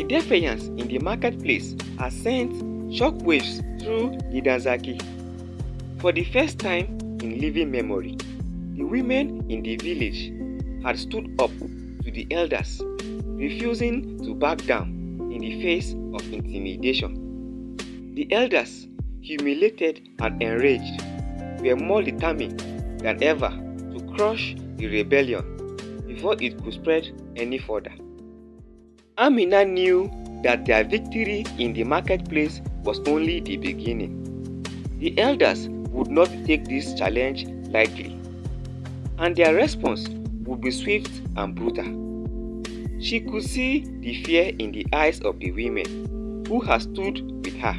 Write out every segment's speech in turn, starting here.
The Defiance in the marketplace has sent shockwaves through Gidan Zaki. For the first time in living memory, the women in the village had stood up to the elders, refusing to back down in the face of intimidation. The elders, humiliated and enraged, were more determined than ever to crush the rebellion before it could spread any further. Amina knew that their victory in the marketplace was only the beginning. The elders would not take this challenge lightly, and their response would be swift and brutal. She could see the fear in the eyes of the women who had stood with her.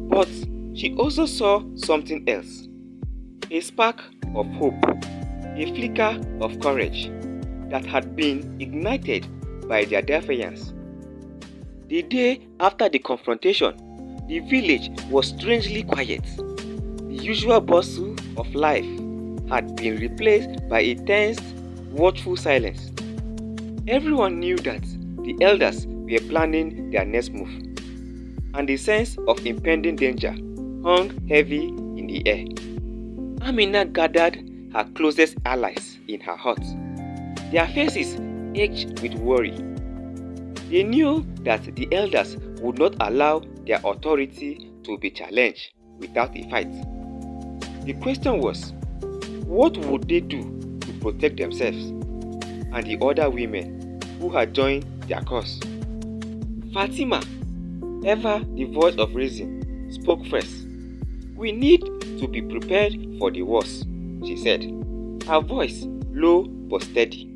But she also saw something else, a spark of hope, a flicker of courage that had been ignited by their defiance. The day after the confrontation, the village was strangely quiet. The usual bustle of life had been replaced by a tense, watchful silence. Everyone knew that the elders were planning their next move, and the sense of impending danger hung heavy in the air. Amina gathered her closest allies in her hut. Their faces ached with worry. They knew that the elders would not allow their authority to be challenged without a fight. The question was, what would they do to protect themselves and the other women who had joined their cause? Fatima, ever the voice of reason, spoke first. "We need to be prepared for the worst," she said, her voice low but steady.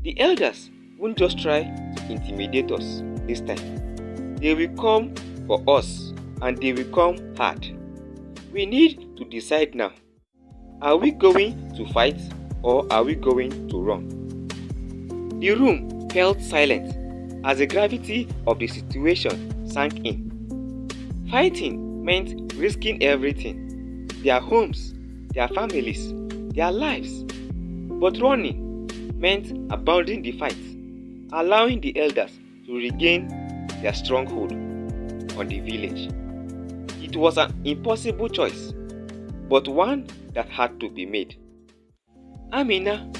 The elders won't just try to intimidate us this time. They will come for us, and they will come hard. We need to decide now. Are we going to fight, or are we going to run? The room felt silent as the gravity of the situation sank in. Fighting meant risking everything, their homes, their families, their lives. But running meant abandoning the fight, allowing the elders to regain their stronghold on the village. It was an impossible choice, but one that had to be made. Amina,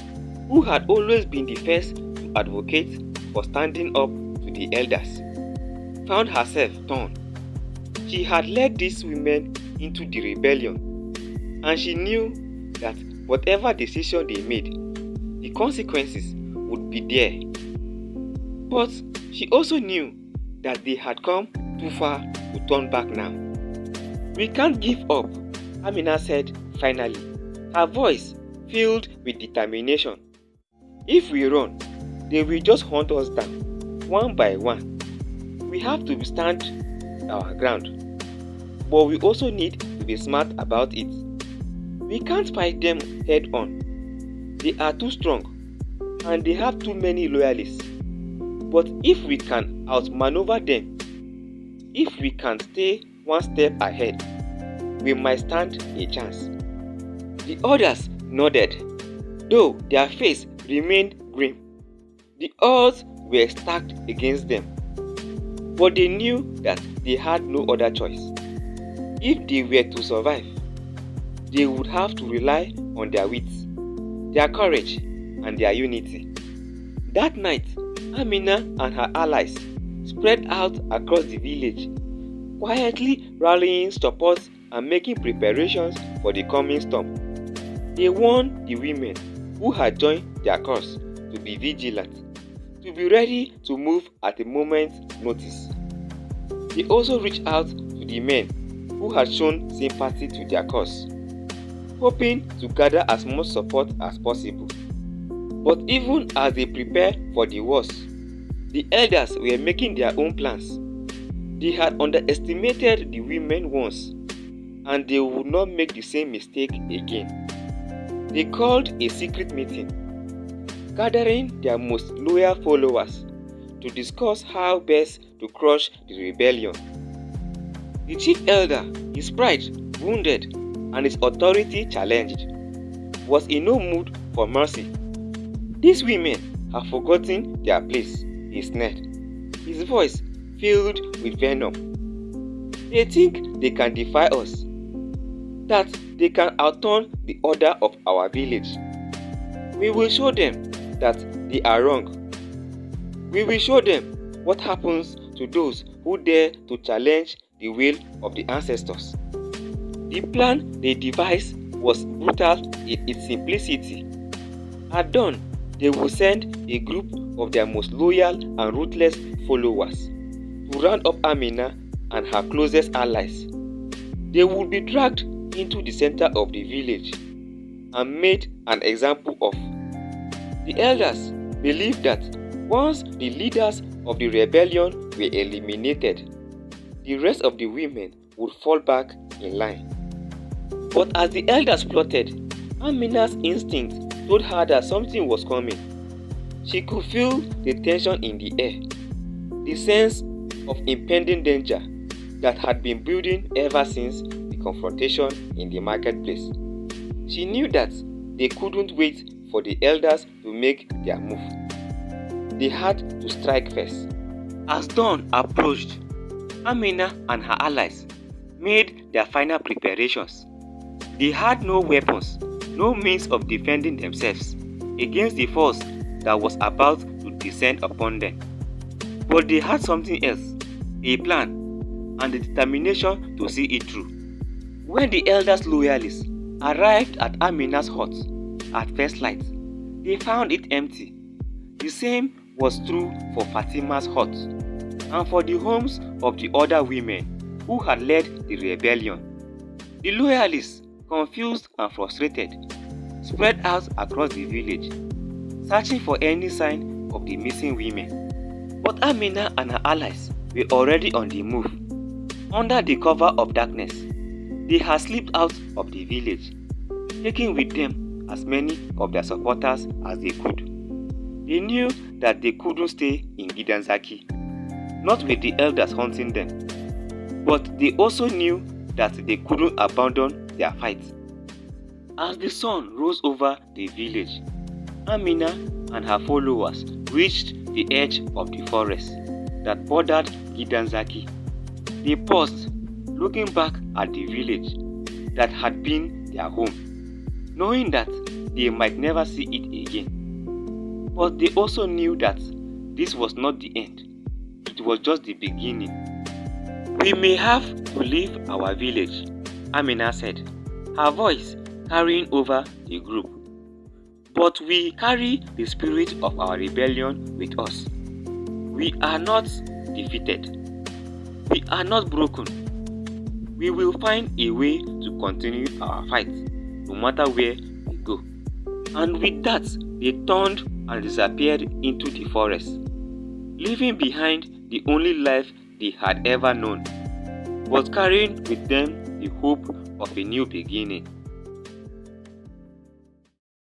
who had always been the first to advocate for standing up to the elders, found herself torn. She had led these women into the rebellion, and she knew that whatever decision they made, the consequences would be there. But she also knew that they had come too far to turn back now. "We can't give up," Amina said finally, her voice filled with determination. "If we run, they will just hunt us down, one by one. We have to stand our ground, but we also need to be smart about it. We can't fight them head on. They are too strong, and they have too many loyalists. But if we can outmaneuver them, if we can stay one step ahead, we might stand a chance." The others nodded, though their face remained grim. The odds were stacked against them, but they knew that they had no other choice. If they were to survive, they would have to rely on their wits, their courage, and their unity. That night, Amina and her allies spread out across the village, quietly rallying support and making preparations for the coming storm. They warned the women who had joined their cause to be vigilant, to be ready to move at a moment's notice. They also reached out to the men who had shown sympathy to their cause, hoping to gather as much support as possible. But even as they prepared for the worst, the elders were making their own plans. They had underestimated the women once, and they would not make the same mistake again. They called a secret meeting, gathering their most loyal followers to discuss how best to crush the rebellion. The chief elder, his pride wounded and his authority challenged, was in no mood for mercy. "These women have forgotten their place," he snapped. his voice filled with venom. They think they can defy us, that they can outturn the order of our village. We will show them that they are wrong. We will show them what happens to those who dare to challenge the will of the ancestors. The plan they devised was brutal in its simplicity. At dawn, they will send a group of their most loyal and ruthless followers to round up Amina and her closest allies. They would be dragged into the center of the village and made an example of. The elders believed that once the leaders of the rebellion were eliminated, the rest of the women would fall back in line. But as the elders plotted, Amina's instinct told her that something was coming. She could feel the tension in the air, the sense of impending danger that had been building ever since the confrontation in the marketplace. She knew that they couldn't wait for the elders to make their move. They had to strike first. As dawn approached, Amina and her allies made their final preparations. They had no weapons, no means of defending themselves against the force that was about to descend upon them. But they had something else, a plan, and the determination to see it through. When the elders' loyalists arrived at Amina's hut at first light, they found it empty. The same was true for Fatima's hut and for the homes of the other women who had led the rebellion. The loyalists, confused and frustrated, spread out across the village, searching for any sign of the missing women. But Amina and her allies were already on the move. Under the cover of darkness, they had slipped out of the village, taking with them as many of their supporters as they could. They knew that they couldn't stay in Gidan Zaki, not with the elders hunting them, but they also knew that they couldn't abandon their fight. As the sun rose over the village, Amina and her followers reached the edge of the forest that bordered Gidan Zaki. They paused, looking back at the village that had been their home, knowing that they might never see it again. But they also knew that this was not the end. It was just the beginning. We may have to leave our village, Amina said, her voice carrying over the group. But we carry the spirit of our rebellion with us. We are not defeated. We are not broken. We will find a way to continue our fight, no matter where we go. And with that, they turned and disappeared into the forest, leaving behind the only life they had ever known, but carrying with them the hope of a new beginning.